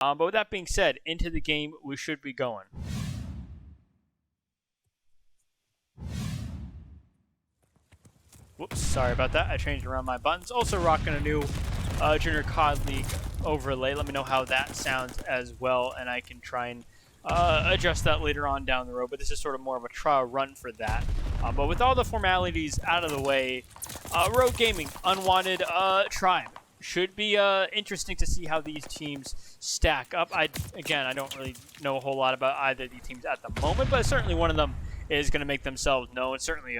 But with that being said, into the game we should be going. Whoops, sorry about that. I changed around my buttons. Also rocking a new Junior COD League overlay. Let me know how that sounds as well, and I can try and adjust that later on down the road. But this is sort of more of a trial run for that. But with all the formalities out of the way, Rogue Gaming, Unwanted, Tribe. Should be interesting to see how these teams stack up. Again, I don't really know a whole lot about either of these teams at the moment, but certainly one of them is going to make themselves known. Certainly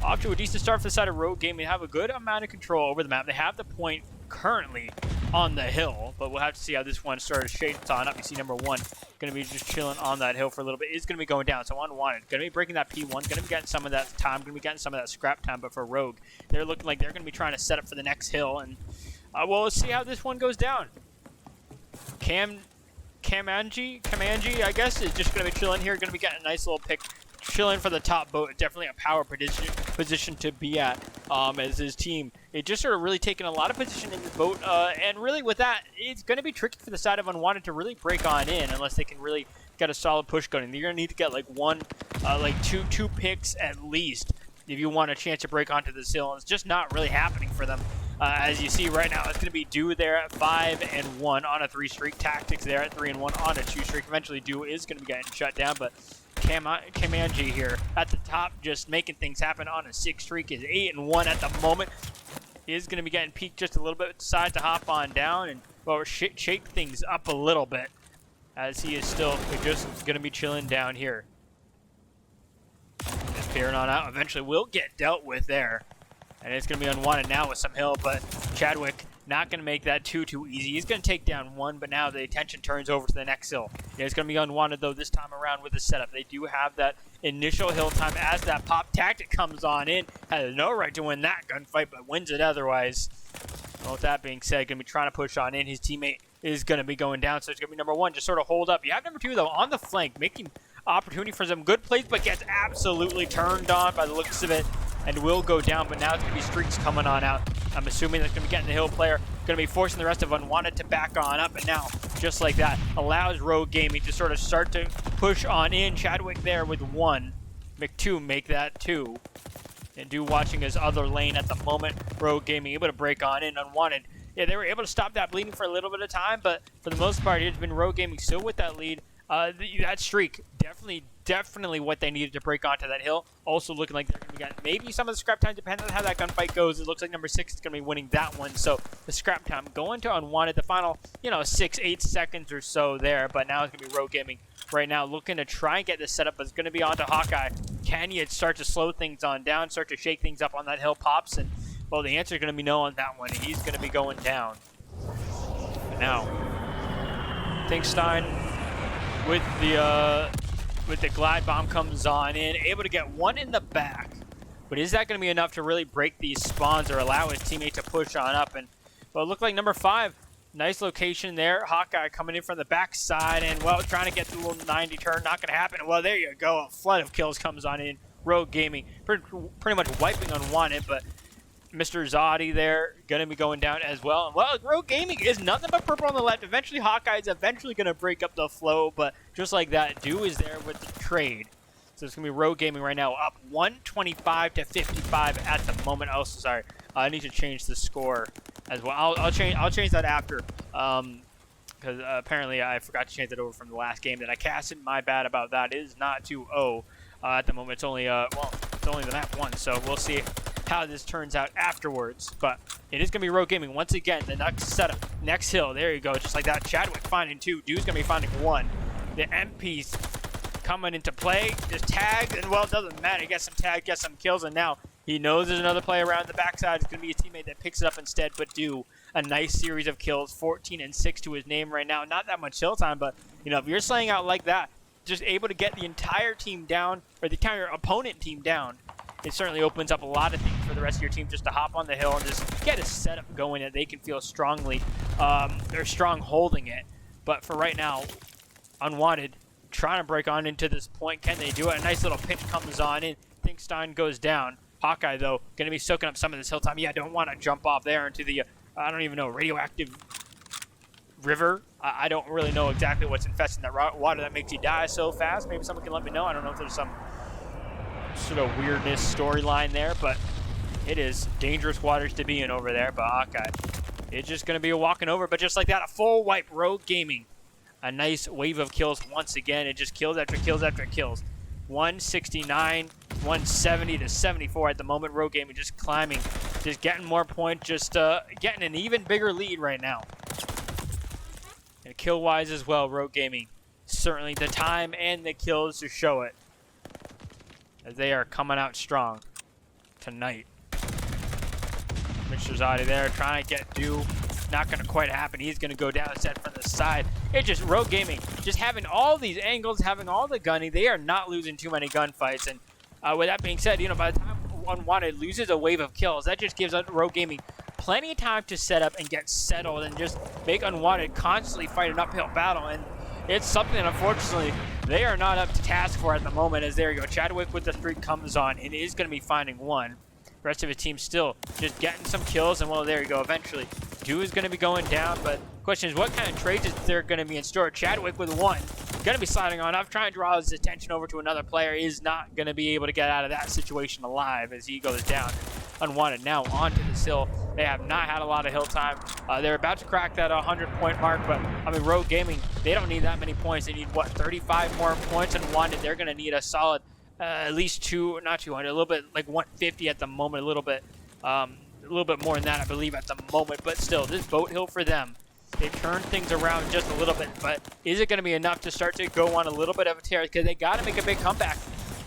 off to a decent start for the side of Rogue Gaming. They have a good amount of control over the map. They have the point currently on the hill, but we'll have to see how this one started shading on up. You see number one going to be just chilling on that hill for a little bit. Is going to be going down, so Unwanted going to be breaking that P1, going to be getting some of that time, going to be getting some of that scrap time, but for Rogue, they're looking like they're going to be trying to set up for the next hill, and well, let's see how this one goes down. Kamanji, I guess, is just going to be chilling here, going to be getting a nice little pick, chilling for the top boat. Definitely a power position to be at as his team. It just sort of really taking a lot of position in the boat, and really with that, it's going to be tricky for the side of Unwanted to really break on in unless they can really get a solid push going. You're going to need to get like two picks at least if you want a chance to break onto this hill, and it's just not really happening for them. As you see right now, it's going to be Do there at 5-1 on a 3 streak. Tactics there at 3-1 on a 2 streak. Eventually, Do is going to be getting shut down, but Kamanji here at the top, just making things happen on a 6 streak, is 8-1 at the moment. Is going to be getting peaked just a little bit, decide to hop on down and well shake things up a little bit, as he is still just going to be chilling down here. Just peering on out. Eventually, will get dealt with there. And it's going to be Unwanted now with some hill, but Chadwick not going to make that too easy. He's going to take down one, but now the attention turns over to the next hill. It's going to be Unwanted, though, this time around with the setup. They do have that initial hill time as that pop tactic comes on in. Has no right to win that gunfight, but wins it otherwise. Well, with that being said, going to be trying to push on in. His teammate is going to be going down, so it's going to be number one. Just sort of hold up. You have number two, though, on the flank, making opportunity for some good plays, but gets absolutely turned on by the looks of it. And will go down, but now it's going to be streaks coming on out. I'm assuming that's going to be getting the hill player, going to be forcing the rest of Unwanted to back on up, and now, just like that, allows Rogue Gaming to sort of start to push on in. Chadwick there with 1. McTwo make that 2. And Do watching his other lane at the moment. Rogue Gaming able to break on in. Unwanted, yeah, they were able to stop that bleeding for a little bit of time, but for the most part, it's been Rogue Gaming still with that lead. That streak, definitely what they needed to break onto that hill. Also looking like they're going to be getting maybe some of the scrap time, depending on how that gunfight goes. It looks like number 6 is going to be winning that one. So the scrap time going to Unwanted, the final, 6-8 seconds or so there. But now it's going to be Rogue Gaming right now looking to try and get this set up, but it's going to be onto Hawkeye. Can you start to slow things on down, start to shake things up on that hill pops? And, well, the answer is going to be no on that one. He's going to be going down. But now, Thinkstein with the glide bomb comes on in, able to get one in the back. But is that going to be enough to really break these spawns or allow his teammate to push on up? And well, it looked like number 5, nice location there. Hawkeye coming in from the backside and, well, trying to get the little 90 turn. Not going to happen. Well, there you go. A flood of kills comes on in. Rogue Gaming pretty much wiping Unwanted, but Mr. Zoddy there going to be going down as well. And, well, Rogue Gaming is nothing but purple on the left. Eventually, Hawkeye is eventually going to break up the flow, but just like that, Do is there with the trade. So it's going to be Rogue Gaming right now up 125-55 at the moment. Oh, sorry. I need to change the score as well. I'll change that after, because apparently I forgot to change it over from the last game that I casted. My bad about that. It is not 2-0 at the moment. It's only it's only the map 1, so we'll see how this turns out afterwards. But it is going to be Rogue Gaming once again. The next setup, next hill. There you go, just like that. Chadwick finding 2. Dude's going to be finding 1. The MP's coming into play, just tagged, and well, it doesn't matter. He gets some tag, gets some kills, and now he knows there's another player around the backside. It's going to be a teammate that picks it up instead, but Do a nice series of kills, 14-6 to his name right now. Not that much hill time, but if you're slaying out like that, just able to get the entire team down, or the entire opponent team down, it certainly opens up a lot of things for the rest of your team just to hop on the hill and just get a setup going that they can feel strongly. They're strong holding it, but for right now, Unwanted trying to break on into this point. Can they do it? A nice little pinch comes on in. Thinkstein goes down. Hawkeye, though, going to be soaking up some of this hill time. Yeah, don't want to jump off there into the, I don't even know, radioactive river I don't really know exactly what's infesting that water that makes you die so fast. Maybe someone can let me know. I don't know if there's some sort of weirdness storyline there, but it is dangerous waters to be in over there. But Hawkeye, it's just going to be a walking over. But just like that, a full wipe. Rogue Gaming, a nice wave of kills once again. It just kills after kills after kills. 169, 170 to 74 at the moment. Rogue Gaming just climbing, just getting more points, just getting an even bigger lead right now. And kill-wise as well, Rogue Gaming, certainly the time and the kills to show it, as they are coming out strong tonight. Mr. Zadi there trying to get due. Not going to quite happen. He's going to go down set from the side. It just, Rogue Gaming, just having all these angles, having all the gunning. They are not losing too many gunfights. And with that being said, you know, by the time Unwanted loses a wave of kills, that just gives Rogue Gaming plenty of time to set up and get settled and just make Unwanted constantly fight an uphill battle. And it's something that, unfortunately, they are not up to task for at the moment. As there you go, Chadwick with the 3 comes on and is going to be finding 1. The rest of his team still just getting some kills, and well, there you go. Eventually, Dew is going to be going down, but the question is, what kind of trades is there going to be in store? Chadwick with 1, going to be sliding on up, trying to draw his attention over to another player, is not going to be able to get out of that situation alive as he goes down. Unwanted now onto the hill. They have not had a lot of hill time. They're about to crack that 100-point mark, but I mean, Rogue Gaming, they don't need that many points. They need, what, 35 more points? Unwanted, they're going to need a solid at least not 200, a little bit like 150 at the moment, a little bit more than that, I believe, at the moment. But still, this boat hill for them, they've turned things around just a little bit. But is it going to be enough to start to go on a little bit of a tear? Because they got to make a big comeback.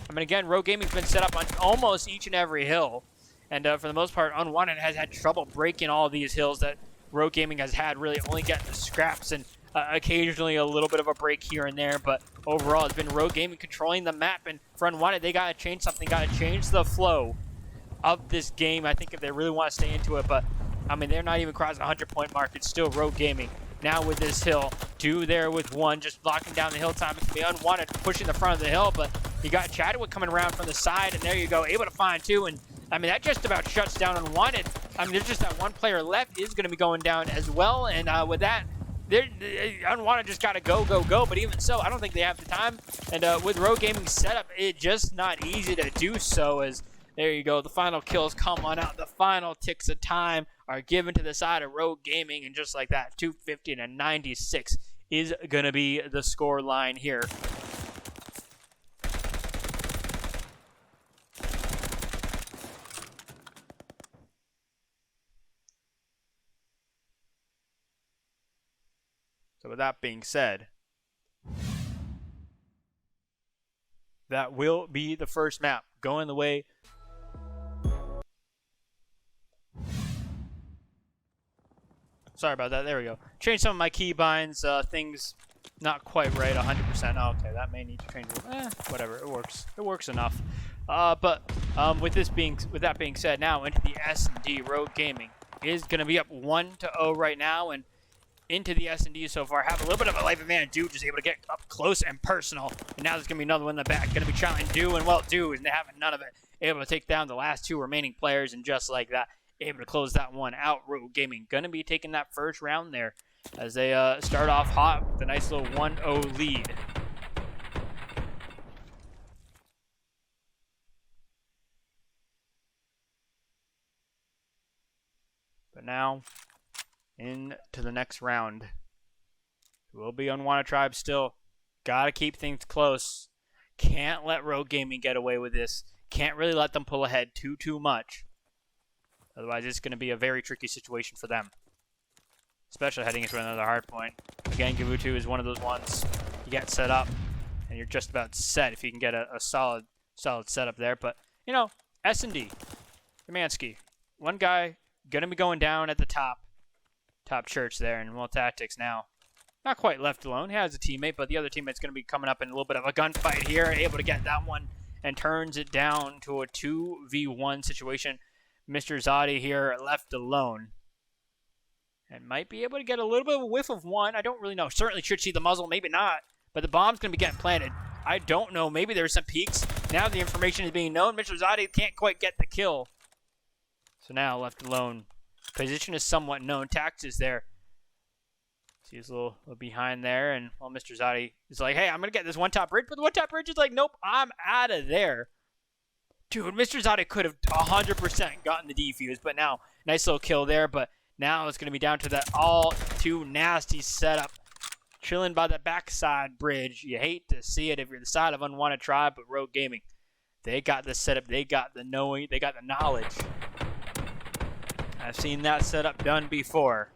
I mean, again, Rogue Gaming's been set up on almost each and every hill, and for the most part, Unwanted has had trouble breaking all of these hills that Rogue Gaming has had, really only getting the scraps and occasionally a little bit of a break here and there, but overall it's been Rogue Gaming controlling the map. And for Unwanted, they got to change something, got to change the flow of this game, I think, if they really want to stay into it. But I mean, they're not even crossing the 100-point mark. It's still Rogue Gaming now with this hill. 2 there with 1, just locking down the hill time. It's going to be Unwanted pushing the front of the hill, but you got Chadwick coming around from the side, and there you go, able to find 2. And I mean, that just about shuts down Unwanted. I mean, there's just that 1 player left is going to be going down as well, and with that, Unwanted just got to go. But even so, I don't think they have the time. And with Rogue Gaming's setup, it's just not easy to do so. As there you go, the final kills come on out. The final ticks of time are given to the side of Rogue Gaming. And just like that, 250 to 96 is going to be the score line here. So with that being said, that will be the first map going the way. Sorry about that. There we go. Change some of my keybinds. Things not quite right 100%. Oh, okay, that may need to change. Whatever. It works. It works enough. But with that being said, now into the S&D. Rogue Gaming is going to be up 1-0 right now, and into the S&D so far. Have a little bit of a life advantage. Dew just able to get up close and personal. And now there's going to be another one in the back. Going to be challenging Dew, and well, Dew, and they having none of it. Able to take down the last 2 remaining players, and just like that, able to close that one out. Rogue Gaming going to be taking that first round there as they start off hot with a nice little 1-0 lead. But now, into the next round. It will be Unwanted Tribe still. Gotta keep things close. Can't let Rogue Gaming get away with this. Can't really let them pull ahead too much. Otherwise, it's going to be a very tricky situation for them. Especially heading into another hard point. Again, Gavutu is one of those ones. You get set up, and you're just about set if you can get a solid setup there. But, you know, S&D, Demansky, one guy going to be going down at the top church there, and well, Tactics now not quite left alone. He has a teammate, but the other teammate's going to be coming up in a little bit of a gunfight here, able to get that one and turns it down to a 2v1 situation. Mr. Zadi here left alone and might be able to get a little bit of a whiff of one. I don't really know. Certainly should see the muzzle, maybe not, but the bomb's going to be getting planted. I don't know. Maybe there's some peaks. Now the information is being known. Mr. Zadi can't quite get the kill. So now left alone. Position is somewhat known. Tax is there. He's a little behind there, and well, Mr. Zotti is like, hey, I'm going to get this one-top bridge, but the one-top bridge is like, nope, I'm out of there. Dude, Mr. Zotti could have 100% gotten the defuse, but now, nice little kill there, but now it's going to be down to that all too nasty setup. Chilling by the backside bridge. You hate to see it if you're the side of Unwanted Tribe, but Rogue Gaming, they got the setup, they got the knowing, they got the knowledge. I've seen that setup done before.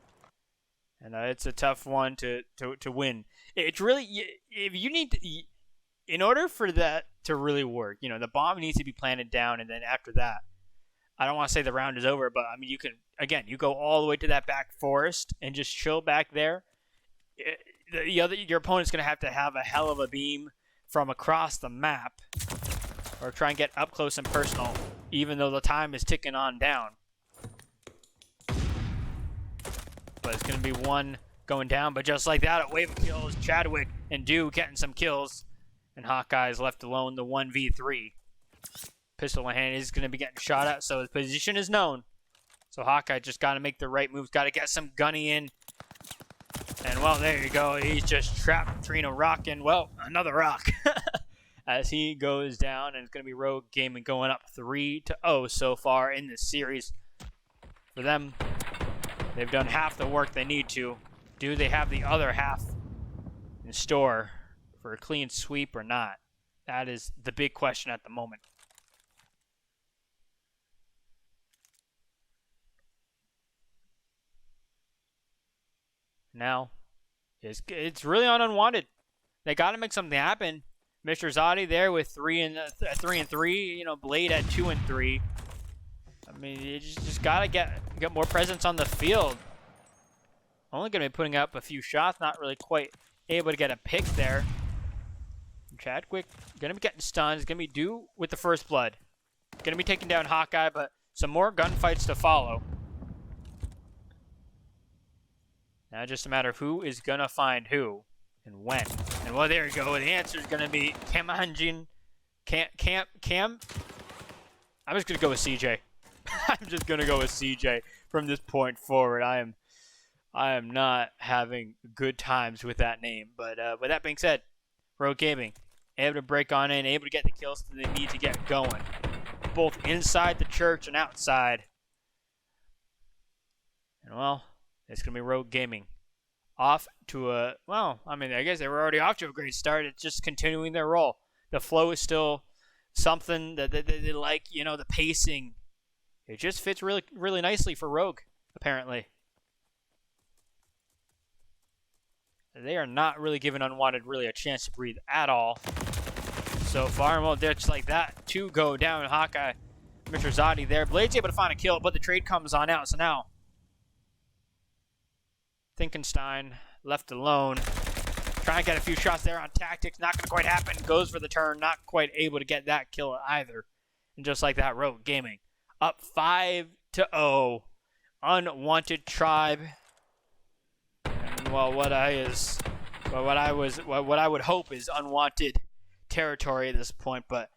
And it's a tough one to win. It's really, if you need to, in order for that to really work, you know, the bomb needs to be planted down, and then after that, I don't want to say the round is over, but I mean, you can, again, you go all the way to that back forest and just chill back there. Your opponent's going to have a hell of a beam from across the map, or try and get up close and personal, even though the time is ticking on down. But it's going to be one going down. But just like that, a wave of kills. Chadwick and Dew getting some kills. And Hawkeye's left alone, the 1v3. Pistol in hand is going to be getting shot at, so his position is known. So Hawkeye just got to make the right moves. Got to get some gunny in. And, well, there you go. He's just trapped Trino rocking. Well, another rock. As he goes down, and it's going to be Rogue Gaming going up 3-0 so far in this series. For them, they've done half the work they need to. Do they have the other half in store for a clean sweep or not? That is the big question at the moment. Now, it's really on Unwanted. They got to make something happen. Mr. Zotti there with 3 and 3. You know, Blade at 2 and 3. I mean, you just gotta get more presence on the field. Only gonna be putting up a few shots, not really quite able to get a pick there. Chadwick gonna be getting stunned. He's gonna be due with the first blood. Gonna be taking down Hawkeye, but some more gunfights to follow. Now just a matter of who is gonna find who and when. And well, there you go. The answer is gonna be Cam. I'm just gonna go with CJ. I'm just gonna go with CJ from this point forward. I am not having good times with that name. But with that being said, Rogue Gaming able to break on in, able to get the kills that they need to get going, both inside the church and outside. And well, it's gonna be Rogue Gaming off to a, well, I mean, I guess they were already off to a great start. It's just continuing their role. The flow is still something that they like. You know, the pacing. It just fits really, really nicely for Rogue, apparently. They are not really giving Unwanted really a chance to breathe at all so far. Well, just like that, 2 go down. Hawkeye, Mr. Zotti there. Blade's able to find a kill, but the trade comes on out. So now, Finkenstein left alone. Trying to get a few shots there on tactics. Not going to quite happen. Goes for the turn. Not quite able to get that kill either. And just like that, Rogue Gaming up 5-0. Unwanted Tribe. And well, what I would hope is unwanted territory at this point, but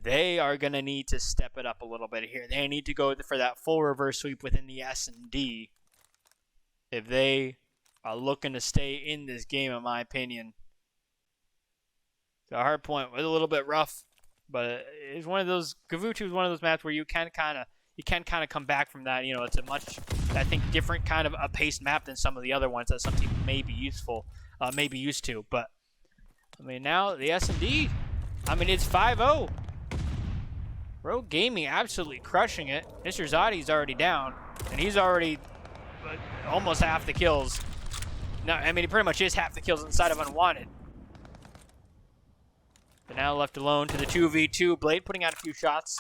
they are going to need to step it up a little bit here. They need to go for that full reverse sweep within the S&D if they are looking to stay in this game, in my opinion. The hard point was a little bit rough, but it's one of those, Gavutu is one of those maps where you can kind of come back from that. You know, it's a much, I think, different kind of a paced map than some of the other ones that some people may be used to. But I mean, now the S&D, I mean, it's 5-0. Rogue Gaming absolutely crushing it. Mr. Zotti's already down, and he's already almost half the kills. No, I mean, he pretty much is half the kills inside of Unwanted. But now left alone to the 2v2. Blade putting out a few shots.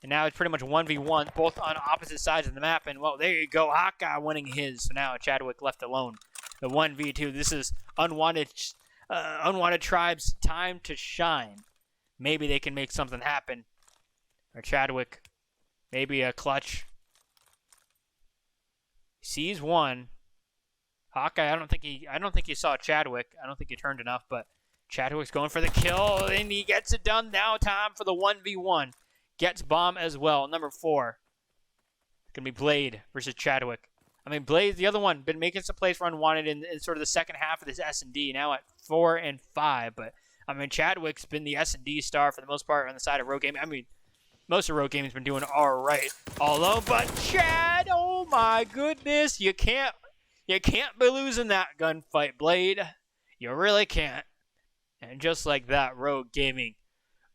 And now it's pretty much 1v1, both on opposite sides of the map. And, well, there you go. Hawkeye winning his. So now Chadwick left alone. The 1v2. This is Unwanted Tribe's time to shine. Maybe they can make something happen. Or Chadwick, maybe a clutch. Sees one. Hawkeye, I don't think he saw Chadwick. I don't think he turned enough, but Chadwick's going for the kill, and he gets it done. Now time for the 1v1. Gets bomb as well. Number 4. It's going to be Blade versus Chadwick. I mean, Blaze, the other one, been making some plays for Unwanted in sort of the second half of this S&D, now at 4 and 5. But, I mean, Chadwick's been the S&D star for the most part on the side of Rogue Gaming. I mean, most of Rogue Gaming's been doing all right all alone. But Chad, oh my goodness, you can't be losing that gunfight, Blade. You really can't. And just like that, Rogue Gaming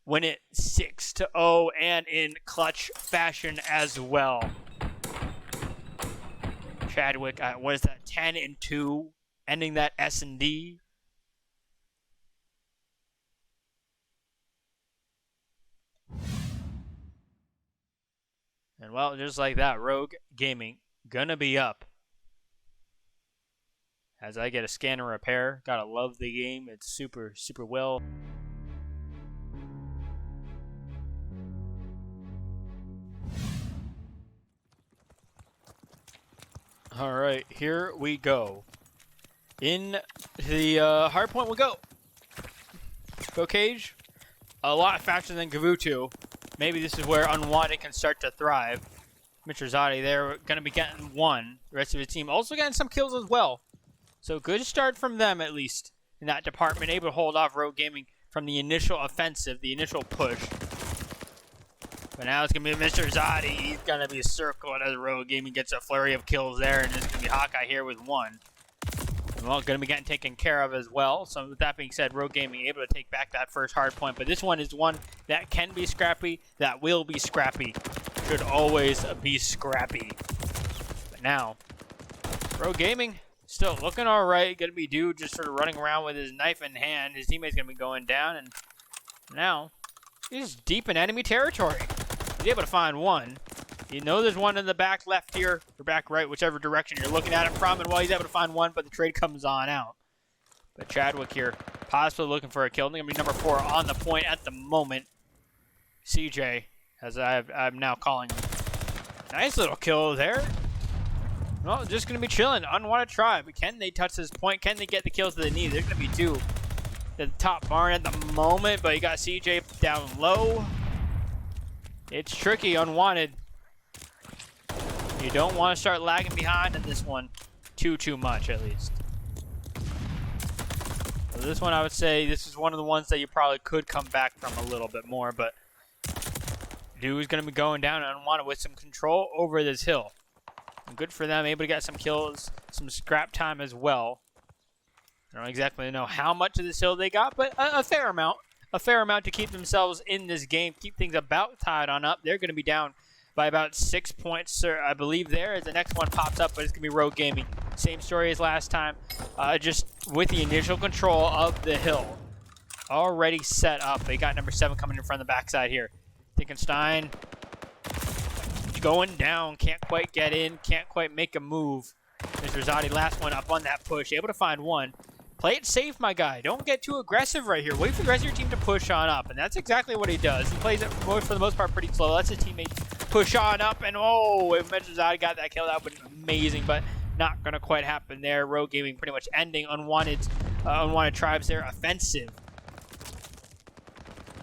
win it 6-0 and in clutch fashion as well. Chadwick, what is that, 10-2, ending that S&D. And well, just like that, Rogue Gaming gonna be up. As I get a scanner repair, gotta love the game. It's super, super well. All right, here we go. In the hard point we go. Go Cage. A lot faster than Gavutu. Maybe this is where Unwanted can start to thrive. Mr. Zadi, they're gonna be getting one. The rest of the team also getting some kills as well. So good start from them, at least, in that department. Able to hold off Rogue Gaming from the initial offensive, the initial push. But now it's going to be Mr. Zadi. He's going to be circled as Rogue Gaming gets a flurry of kills there. And it's going to be Hawkeye here with one. And well, going to be getting taken care of as well. So with that being said, Rogue Gaming able to take back that first hard point. But this one is one that can be scrappy, that will be scrappy. Should always be scrappy. But now, Rogue Gaming still looking all right. Going to be Dude just sort of running around with his knife in hand. His teammate's going to be going down. And now he's deep in enemy territory. He's able to find one. You know there's one in the back left here, or back right, whichever direction you're looking at it from. And well, he's able to find one, but the trade comes on out. But Chadwick here, possibly looking for a kill. Going to be number 4 on the point at the moment. CJ, as I'm now calling him. Nice little kill there. Well, just going to be chilling. Unwanted try. But can they touch this point? Can they get the kills that they need? There's going to be 2 at the top barn at the moment. But you got CJ down low. It's tricky, Unwanted. You don't want to start lagging behind in this one too much, at least. So this one, I would say, this is one of the ones that you probably could come back from a little bit more. But Dude's going to be going down and Unwanted with some control over this hill. And good for them, able to get some kills, some scrap time as well. I don't exactly know how much of this hill they got, but a fair amount. A fair amount to keep themselves in this game, keep things about tied on up. They're going to be down by about 6 points, I believe, there as the next one pops up, but it's going to be Rogue Gaming. Same story as last time, just with the initial control of the hill. Already set up. They got number 7 coming in front of the backside here. Dickenstein going down, can't quite get in, can't quite make a move. Mr. Zadi, last one up on that push, able to find one. Play it safe, my guy. Don't get too aggressive right here. Wait for the rest of your team to push on up, and that's exactly what he does. He plays it for the most part pretty slow. Lets his teammates push on up, and oh, if Mr. Zadi got that kill, that would have been amazing, but not going to quite happen there. Rogue Gaming pretty much ending Unwanted Tribes their offensive.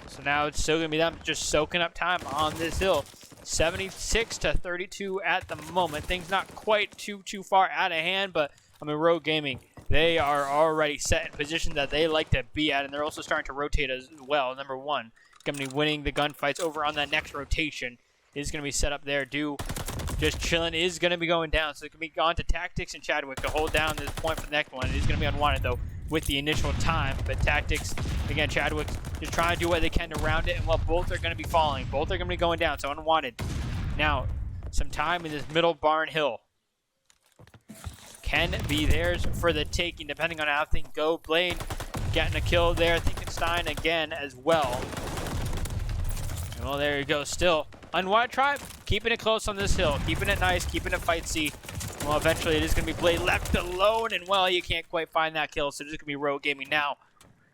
So now it's still going to be them just soaking up time on this hill. 76-32 at the moment. Things not quite too far out of hand, but I mean, Rogue Gaming, they are already set in position that they like to be at, and they're also starting to rotate as well. Number 1, going to be winning the gunfights over on that next rotation. Is going to be set up there. Just chilling is going to be going down. So it can be gone to Tactics and Chadwick to hold down this point for the next one. It is going to be Unwanted, though, with the initial time. But Tactics, again, Chadwick just trying to do what they can to round it. And well, both are going to be falling. Both are going to be going down. So Unwanted. Now, some time in this middle barn hill can be theirs for the taking, depending on how things go. Blade getting a kill there. Dickenstein again as well. And well, there you go. Still, Unwanted Tribe keeping it close on this hill, keeping it nice, keeping it fightsy. Well, eventually it is going to be Blade left alone, and well, you can't quite find that kill, so it's going to be Rogue Gaming now,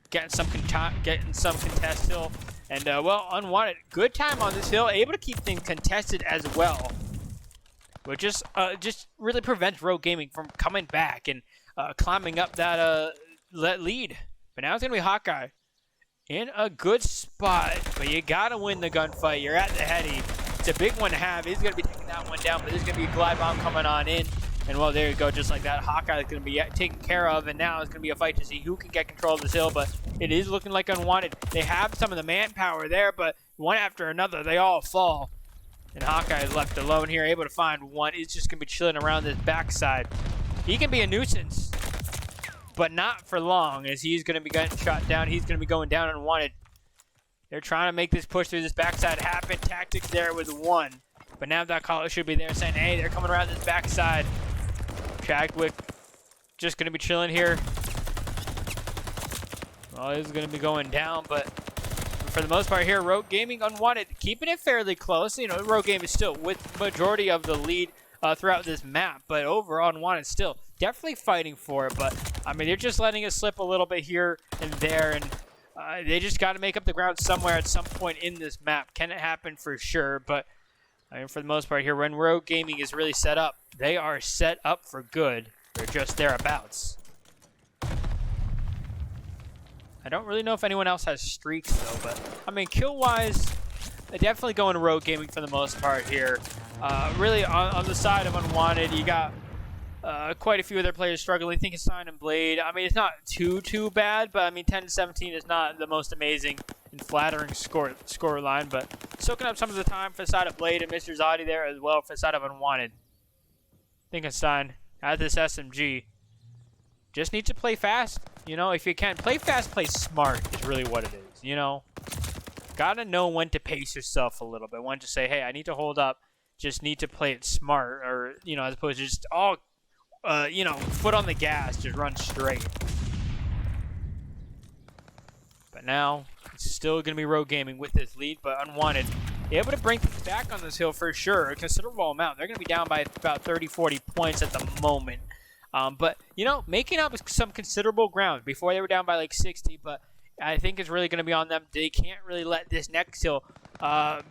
getting some contest hill, and well, Unwanted, good time on this hill, able to keep things contested as well, which just really prevents Rogue Gaming from coming back and climbing up that lead. But now it's going to be Hawkeye in a good spot, but you gotta win the gunfight. You're at the heady. It's a big one to have. He's gonna be taking that one down, but there's gonna be a glide bomb coming on in, And well, there you go, just like that. Hawkeye is going to be taken care of, and now it's going to be a fight to see who can get control of this hill, but it is looking like Unwanted. They have some of the manpower there, but one after another, they all fall. And Hawkeye is left alone here, able to find one. He's just going to be chilling around this backside. He can be a nuisance, but not for long, as he's going to be getting shot down. He's going to be going down Unwanted. They're trying to make this push through this backside happen. Tactics there with one. But now that call should be there saying, hey, they're coming around this backside. Chadwick just going to be chilling here. Well, he's going to be going down, but for the most part here, Rogue Gaming Unwanted keeping it fairly close. You know, Rogue Gaming is still with majority of the lead throughout this map, but overall Unwanted still definitely fighting for it. But I mean, they're just letting it slip a little bit here and there, and they just got to make up the ground somewhere at some point in this map. Can it happen? For sure, but I mean, for the most part here, when Rogue Gaming is really set up, they are set up for good. They're just thereabouts. I don't really know if anyone else has streaks, though, but I mean, kill-wise, they definitely going to Rogue Gaming for the most part here. Really, on the side of Unwanted, you got quite a few other players struggling. Thinkenstein and Blade. I mean, it's not too bad, but I mean, 10-17 is not the most amazing and flattering score line, but soaking up some of the time for the side of Blade and Mr. Zodi there as well for the side of Unwanted. Thinkenstein has this SMG. Just need to play fast. You know, if you can, play fast, play smart is really what it is, you know? Gotta know when to pace yourself a little bit. When to say, hey, I need to hold up. Just need to play it smart, or, you know, as opposed to just all, you know, foot on the gas, just run straight. But now, it's still going to be Rogue Gaming with this lead, but Unwanted able to bring things back on this hill for sure. A considerable amount. They're going to be down by about 30-40 points at the moment. But, you know, making up some considerable ground. Before they were down by like 60, but I think it's really going to be on them. They can't really let this next hill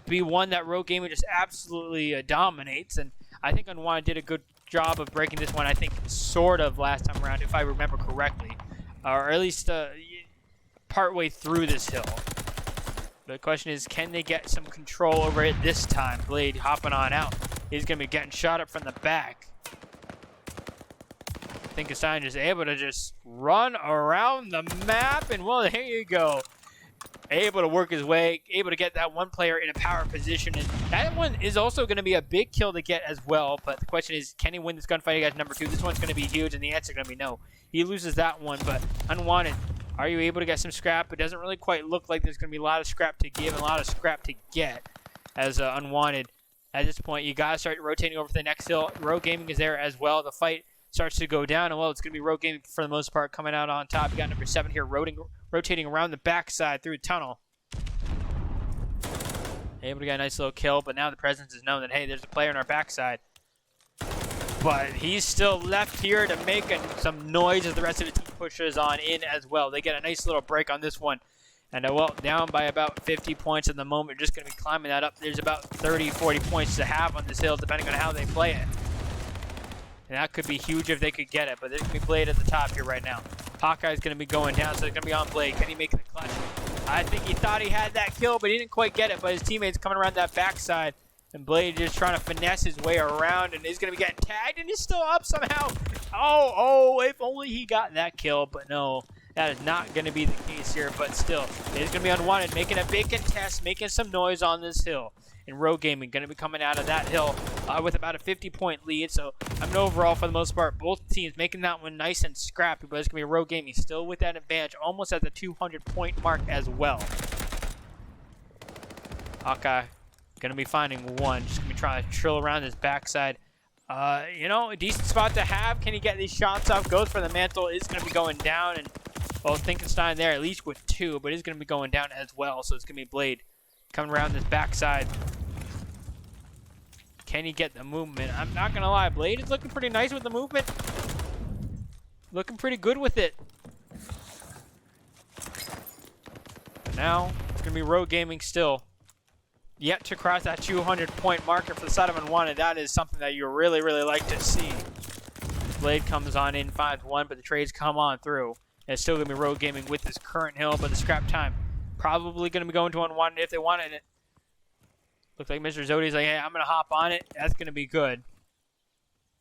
be one that Rogue Gaming just absolutely dominates. And I think Unwanted did a good job of breaking this one, I think, sort of last time around, if I remember correctly. Or at least partway through this hill. The question is, can they get some control over it this time? Blade hopping on out. He's going to be getting shot up from the back. Thinkenstein is able to just run around the map, and well, there you go. Able to work his way, able to get that one player in a power position, and that one is also going to be a big kill to get as well, but the question is, can he win this gunfight against number 2? This one's going to be huge, and the answer is going to be no. He loses that one, but Unwanted, are you able to get some scrap? It doesn't really quite look like there's going to be a lot of scrap to give and a lot of scrap to get as Unwanted. At this point, you got to start rotating over to the next hill. Rogue Gaming is there as well. The fight starts to go down, and well, it's going to be Rogue Gaming for the most part coming out on top. You got number 7 here rotating around the backside through the tunnel. Able to get a nice little kill, but now the presence is known that, hey, there's a player on our backside. But he's still left here to make some noise as the rest of the team pushes on in as well. They get a nice little break on this one. And, well, down by about 50 points at the moment. Just going to be climbing that up. There's about 30, 40 points to have on this hill, depending on how they play it. And that could be huge if they could get it, but there's going to be Blade at the top here right now. Hawkeye's going to be going down, so they're going to be on Blade. Can he make the clutch? I think he thought he had that kill, but he didn't quite get it. But his teammate's coming around that backside, and Blade just trying to finesse his way around, and he's going to be getting tagged, and he's still up somehow. Oh, if only he got that kill, but no. That is not going to be the case here, but still, it is going to be Unwanted, making a big contest, making some noise on this hill. And Rogue Gaming going to be coming out of that hill with about a 50-point lead. So, I mean, overall, for the most part, both teams making that one nice and scrappy. But it's going to be Rogue Gaming still with that advantage, almost at the 200-point mark as well. Hawkeye going to be finding one. Just going to be trying to trill around his backside. You know, a decent spot to have. Can he get these shots off? Goes for the mantle. Is going to be going down. And, well, Thinkenstein there, at least with 2. But he's going to be going down as well. So, it's going to be Blade coming around this backside. Can he get the movement? I'm not going to lie. Blade is looking pretty nice with the movement. Looking pretty good with it. But now, it's going to be Rogue Gaming still. Yet to cross that 200-point marker for the side of Unwanted. That is something that you really, really like to see. Blade comes on in 5-1, but the trades come on through. And it's still going to be Rogue Gaming with this current hill, but the scrap time probably going to be going to Unwanted if they wanted it. Looks like Mr. Zodi's like, hey, I'm going to hop on it. That's going to be good.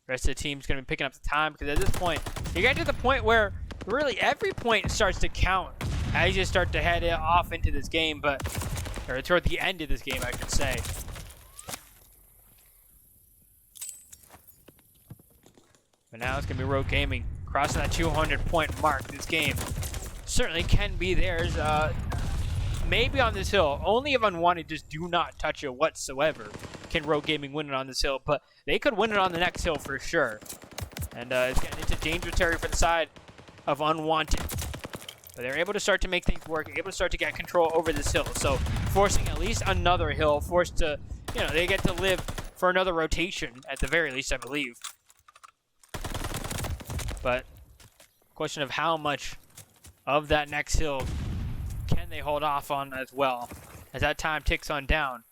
The rest of the team's going to be picking up the time because at this point, you get to the point where really every point starts to count as you start to head off into this game, or toward the end of this game, I should say. But now it's going to be Rogue Gaming crossing that 200-point mark. This game certainly can be theirs. Maybe on this hill, only if Unwanted just do not touch it whatsoever can Rogue Gaming win it on this hill, but they could win it on the next hill for sure. And it's getting into dangerous territory for the side of Unwanted. But they're able to start to make things work, able to start to get control over this hill. So forcing at least another hill, forced to, they get to live for another rotation at the very least, I believe. But question of how much of that next hill can they hold off on as well as that time ticks on down.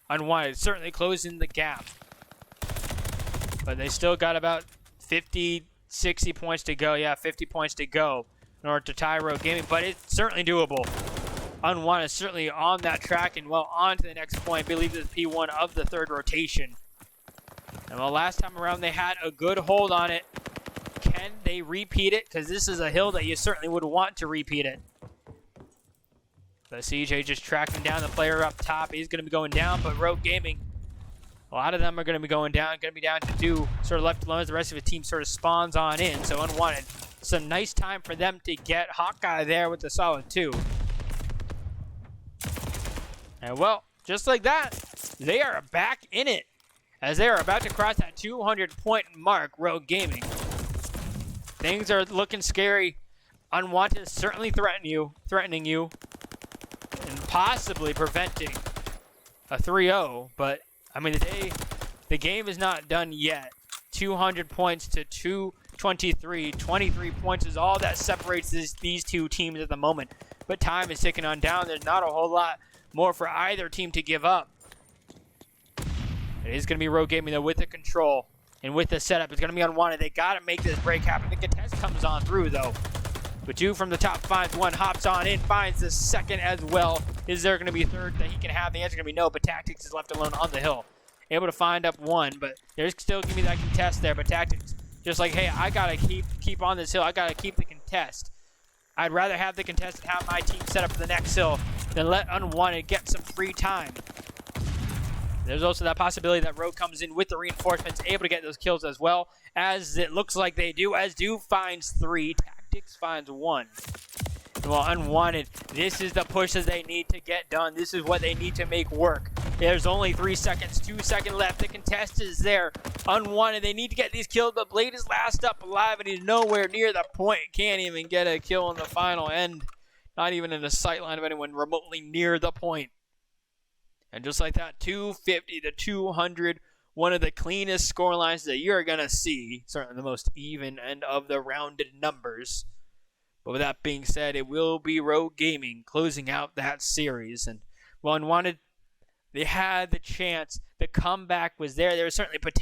Unwanted certainly closing the gap, but they still got about 50, 60 points to go. Yeah, 50 points to go in order to tie Rogue Gaming, but it's certainly doable. Unwanted is certainly on that track and well on to the next point. I believe it's P1 of the third rotation. And the last time around they had a good hold on it. Can they repeat it? Because this is a hill that you certainly would want to repeat it. The CJ just tracking down the player up top. He's going to be going down, but Rogue Gaming, a lot of them are going to be going down. Going to be down to 2, sort of left alone as the rest of the team sort of spawns on in. So Unwanted, some nice time for them to get Hawkeye there with the solid 2. And well, just like that, they are back in it as they are about to cross that 200-point mark, Rogue Gaming. Things are looking scary. Unwanted is certainly threatening you, and possibly preventing a 3-0. But I mean, the game is not done yet. 200 points to 223. 23 points is all that separates these two teams at the moment. But time is ticking on down. There's not a whole lot more for either team to give up. It is going to be Rogue Gaming though with the control. And with the setup, it's going to be Unwanted. They got to make this break happen. The contest comes on through, though. But 2 from the top finds 1, hops on in, finds the second as well. Is there going to be a third that he can have? The answer is going to be no, but Tactics is left alone on the hill. Able to find up 1, but there's still going to be that contest there. But Tactics, just like, hey, I got to keep on this hill. I got to keep the contest. I'd rather have the contest and have my team set up for the next hill than let Unwanted get some free time. There's also that possibility that Rogue comes in with the reinforcements, able to get those kills as well, as it looks like they do, as Do finds 3, Tactics finds 1. Well, Unwanted, this is the push that they need to get done. This is what they need to make work. There's only 3 seconds, 2 seconds left. The contest is there. Unwanted, they need to get these kills, but Blade is last up alive, and he's nowhere near the point. Can't even get a kill in the final end. Not even in the sight line of anyone remotely near the point. And just like that, 250 to 200, one of the cleanest score lines that you're going to see. Certainly the most even end of the rounded numbers. But with that being said, it will be Rogue Gaming closing out that series. And well, Unwanted, they had the chance. The comeback was there. There was certainly potential.